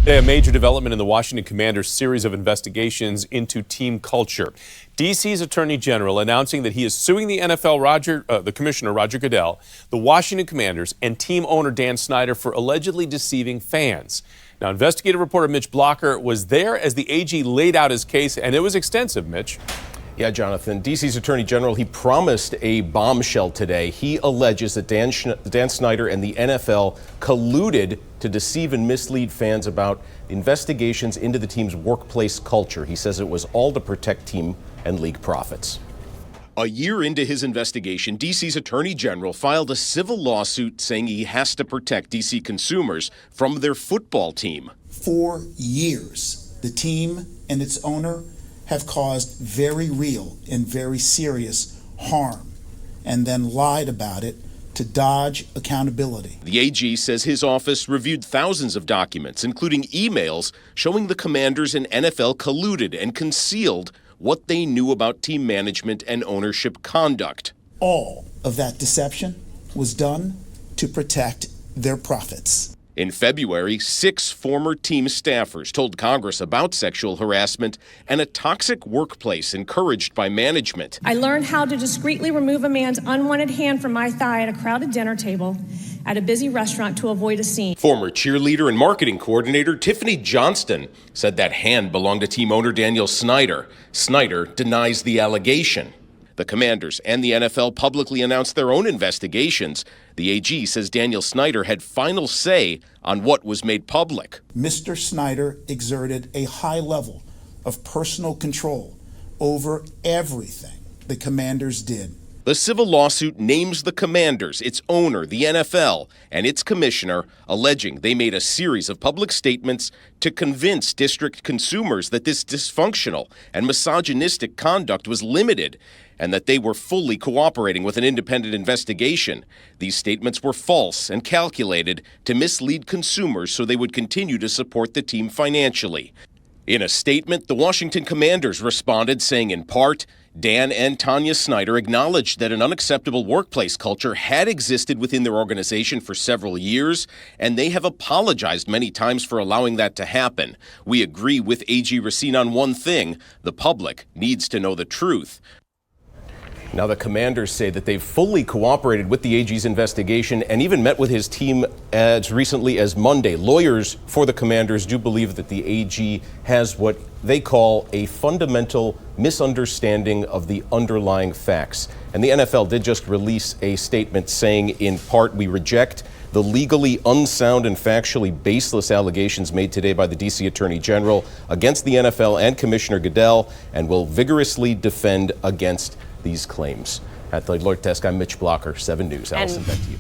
A major development in the Washington Commanders' series of investigations into team culture. D.C.'s Attorney General announcing that he is suing the NFL, the Commissioner, Roger Goodell, the Washington Commanders, and team owner Dan Snyder for allegedly deceiving fans. Now, investigative reporter Mitch Blocker was there as the AG laid out his case, and it was extensive, Mitch. Yeah, Jonathan, D.C.'s Attorney General, he promised a bombshell today. He alleges that Dan Snyder and the NFL colluded to deceive and mislead fans about investigations into the team's workplace culture. He says it was all to protect team and league profits. A year into his investigation, D.C.'s Attorney General filed a civil lawsuit saying he has to protect D.C. consumers from their football team. For years, the team and its owner have caused very real and very serious harm and then lied about it to dodge accountability. The AG says his office reviewed thousands of documents, including emails showing the Commanders and NFL colluded and concealed what they knew about team management and ownership conduct. All of that deception was done to protect their profits. In February, 6 former team staffers told Congress about sexual harassment and a toxic workplace encouraged by management. I learned how to discreetly remove a man's unwanted hand from my thigh at a crowded dinner table at a busy restaurant to avoid a scene. Former cheerleader and marketing coordinator Tiffany Johnston said that hand belonged to team owner Daniel Snyder. Snyder denies the allegation. The Commanders and the NFL publicly announced their own investigations. The AG says Daniel Snyder had final say on what was made public. Mr. Snyder exerted a high level of personal control over everything the Commanders did. The civil lawsuit names the Commanders, its owner, the NFL, and its commissioner, alleging they made a series of public statements to convince district consumers that this dysfunctional and misogynistic conduct was limited and that they were fully cooperating with an independent investigation. These statements were false and calculated to mislead consumers so they would continue to support the team financially. In a statement, the Washington Commanders responded, saying in part, Dan and Tanya Snyder acknowledged that an unacceptable workplace culture had existed within their organization for several years, and they have apologized many times for allowing that to happen. We agree with AG Racine on one thing: the public needs to know the truth. Now, the Commanders say that they've fully cooperated with the AG's investigation and even met with his team as recently as Monday. Lawyers for the Commanders do believe that the AG has what they call a fundamental misunderstanding of the underlying facts. And the NFL did just release a statement saying, in part, we reject the legally unsound and factually baseless allegations made today by the D.C. Attorney General against the NFL and Commissioner Goodell, and will vigorously defend against these claims. At the Alert Desk, I'm Mitch Blocker, 7 News. Allison, back to you.